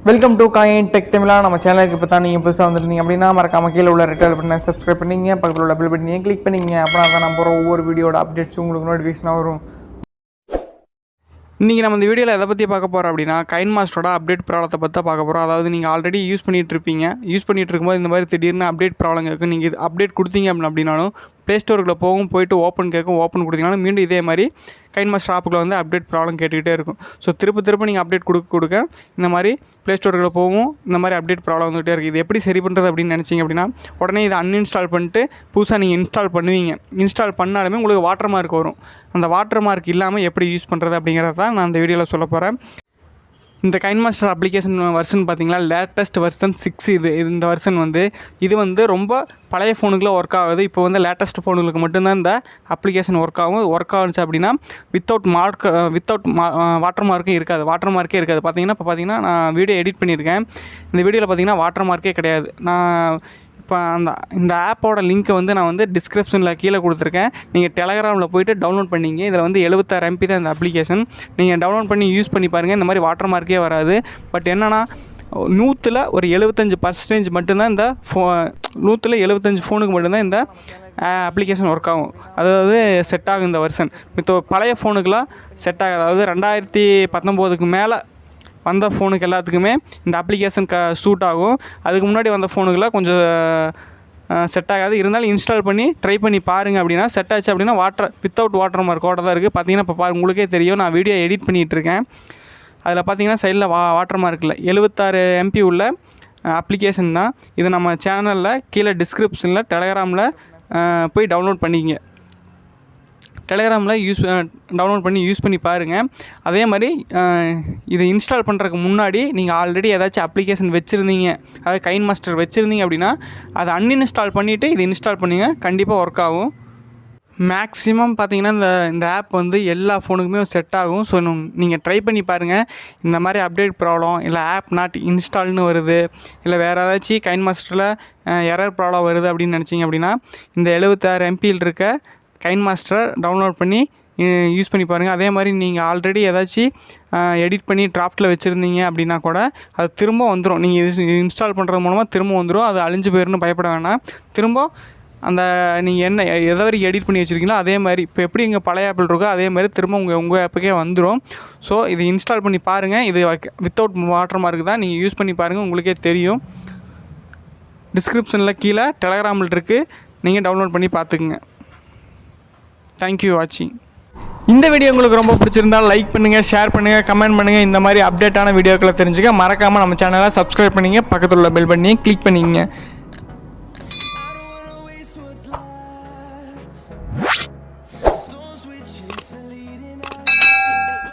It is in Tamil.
வெல்கம் டு காயின் டெக் தமிழா. நம்ம சேனலுக்கு இப்போ தான் நீங்கள் புதுசாக வந்துருந்தீங்க அப்படின்னா மறக்காம கீழே உள்ள ரெட் கலர் பட்டனை சப்ஸ்கிரைப் பண்ணிங்க, பக்கத்தில் உள்ள பெல் பட்டனையும் கிளிக் பண்ணிங்க. அப்படின்னா தான் நான் போகிற ஒவ்வொரு வீடியோட அப்டேட்ஸ் உங்களுக்கு நோட்டிஃபிகேஷனாக வரும். இன்றைக்கி நம்ம இந்த வீடியோவில் எதை பற்றி பார்க்க போகிறோம் அப்படின்னா கைன்மாஸ்டரோட அப்டேட் ப்ராப்ளத்தை பற்றி தான் பார்க்க போகிறோம். அதாவது நீங்கள் ஆல்ரெடி யூஸ் பண்ணிகிட்டு இருக்கும்போது இந்த மாதிரி திடீர்னு அப்டேட் ப்ராப்ளம் கேட்கும். நீங்கள் இது அப்டேட் கொடுத்தீங்க அப்படின்னாலும் ப்ளே ஸ்டோருக்குள்ளே போயிட்டு ஓப்பன் கேட்கும். ஓப்பன் கொடுத்தீங்கனாலும் மீண்டும் இதே மாதிரி கைன்மாஸ்டர் ஆப்புக்குள்ள வந்து அப்டேட் ப்ராப்ளம் கேட்டுக்கிட்டே இருக்கும். ஸோ திரும்ப நீங்கள் அப்டேட் கொடுக்க இந்த மாதிரி ப்ளே ஸ்டோருக்குள்ளே போகும், இந்த மாதிரி அப்டேட் ப்ராப்ளம் வந்துகிட்டே இருக்குது. இது எப்படி சரி பண்ணுறது அப்படின்னு நினச்சிங்க அப்படின்னா, உடனே இதை அன்இன்ஸ்டால் பண்ணிட்டு புதுசாக நீங்கள் இன்ஸ்டால் பண்ணுவீங்க. இன்ஸ்டால் பண்ணாலுமே உங்களுக்கு வாட்டர் மார்க் வரும். அந்த வாட்டர் மார்க் இல்லாமல் எப்படி யூஸ் பண்ணுறது அப்படிங்கிறத தான் நான் இந்த வீடியோவில் சொல்ல போகிறேன். இந்த கைன்மாஸ்டர் அப்ளிகேஷன் வெர்ஷன் பார்த்தீங்கன்னா லேட்டஸ்ட் வெர்ஷன் 6 இந்த வெர்ஷன் இது ரொம்ப பழைய ஃபோனுக்குலாம் ஒர்க் ஆகுது. இப்போ லேட்டஸ்ட் ஃபோனுங்களுக்கு மட்டும்தான் இந்த அப்ளிகேஷன் ஒர்க் ஆகுச்சு அப்படின்னா வித்தவுட் வாட்டர் மார்க்கே இருக்காது. பார்த்தீங்கன்னா இப்போ நான் வீடியோ எடிட் பண்ணியிருக்கேன். இந்த வீடியோவில் பார்த்தீங்கன்னா வாட்டர் மார்க்கே கிடையாது. நான் இப்போ இந்த ஆப்போட லிங்க்கை நான் டிஸ்கிரிப்ஷனில் கீழே கொடுத்துருக்கேன். நீங்கள் டெலகிராமில் போய்ட்டு டவுன்லோட் பண்ணிங்க. இதில் 76 MB தான் இந்த அப்ளிகேஷன். நீங்கள் டவுன்லோட் பண்ணி யூஸ் பண்ணி பாருங்கள். இந்த மாதிரி வாட்டர் மார்க்கே வராது. பட் என்னென்னா 100ல் ஒரு 75% மட்டும்தான் இந்த 175 ஃபோனுக்கு மட்டும்தான் இந்த அப்ளிகேஷன் ஒர்க் ஆகும். அதாவது செட் ஆகும் இந்த வெர்ஷன். இப்போ பழைய ஃபோனுக்கெலாம் செட் ஆகாது. அதாவது 2019க்கு மேலே வந்த ஃபோனுக்கு எல்லாத்துக்குமே இந்த அப்ளிகேஷன் சூட் ஆகும். அதுக்கு முன்னாடி வந்த ஃபோனுக்கெலாம் கொஞ்சம் செட் ஆகாது. இருந்தாலும் இன்ஸ்டால் பண்ணி ட்ரை பண்ணி பாருங்கள். அப்படின்னா செட் ஆச்சு அப்படின்னா வித்தவுட் வாட்டர் மார்க்கோட தான் இருக்குது. பார்த்தீங்கன்னா இப்போ உங்களுக்கே தெரியும், நான் வீடியோ எடிட் பண்ணிகிட்ருக்கேன். அதில் பார்த்தீங்கன்னா சைடில் வாட்டர் மார்க் இல்லை. 76 MB உள்ள அப்ளிகேஷன் தான் இது. நம்ம சேனலில் கீழே டிஸ்கிரிப்ஷனில் டெலகிராமில் போய் டவுன்லோட் பண்ணிக்கிங்க. டெலகிராமில் டவுன்லோட் பண்ணி யூஸ் பண்ணி பாருங்கள். அதே மாதிரி இதை இன்ஸ்டால் பண்ணுறதுக்கு முன்னாடி நீங்கள் ஆல்ரெடி ஏதாச்சும் அப்ளிகேஷன் வச்சுருந்தீங்க, அதாவது கைன்மாஸ்டர் வச்சுருந்தீங்க அப்படின்னா அதை அன்இன்ஸ்டால் பண்ணிவிட்டு இது இன்ஸ்டால் பண்ணிங்க. கண்டிப்பாக ஒர்க் ஆகும். மேக்ஸிமம் பார்த்தீங்கன்னா இந்த ஆப் எல்லா ஃபோனுக்குமே செட் ஆகும். ஸோ நீங்கள் ட்ரை பண்ணி பாருங்கள். இந்த மாதிரி அப்டேட் ப்ராப்ளம் இல்லை ஆப் நாட் இன்ஸ்டால்னு வருது, இல்லை வேறு ஏதாச்சும் கைன்மாஸ்டரில் எரர் ப்ராப்ளம் வருது அப்படின்னு நினச்சிங்க அப்படின்னா இந்த 76 MBயில் இருக்க கைன்மாஸ்டரை டவுன்லோட் பண்ணி யூஸ் பண்ணி பாருங்கள். அதே மாதிரி நீங்கள் ஆல்ரெடி ஏதாச்சும் எடிட் பண்ணி டிராஃப்ட்டில் வச்சுருந்தீங்க அப்படின்னா கூட அது திரும்ப வந்துடும். நீங்கள் இது இன்ஸ்டால் பண்ணுறது மூலமாக திரும்ப வந்துடும். அது அழிஞ்சு போயிடும்னு பயப்பட வேணாம். திரும்ப அந்த நீங்கள் எதை வரைக்கும் எடிட் பண்ணி வச்சுருக்கீங்களோ அதே மாதிரி இப்போ எப்படி இங்கே பழைய ஆப்பிள் இருக்கோ அதே மாதிரி திரும்ப உங்கள் ஆப்புக்கே வந்துடும். ஸோ இது இன்ஸ்டால் பண்ணி பாருங்கள். இது வித்தவுட் வாட்டர் மார்க் தான். நீங்கள் யூஸ் பண்ணி பாருங்கள், உங்களுக்கே தெரியும். டிஸ்கிரிப்ஷனில் கீழே டெலகிராமில் இருக்குது, நீங்கள் டவுன்லோட் பண்ணி பார்த்துக்குங்க. தேங்க்யூ வாட்சிங். இந்த வீடியோ உங்களுக்கு ரொம்ப பிடிச்சிருந்தால் லைக் பண்ணுங்கள், ஷேர் பண்ணுங்கள், கமெண்ட் பண்ணுங்கள். இந்த மாதிரி அப்டேட்டான வீடியோக்களை தெரிஞ்சுக்க மறக்காமல் நம்ம சேனலை சப்ஸ்கிரைப் பண்ணிங்க, பக்கத்தில் உள்ள பெல் பட்டனையும் கிளிக் பண்ணிங்க.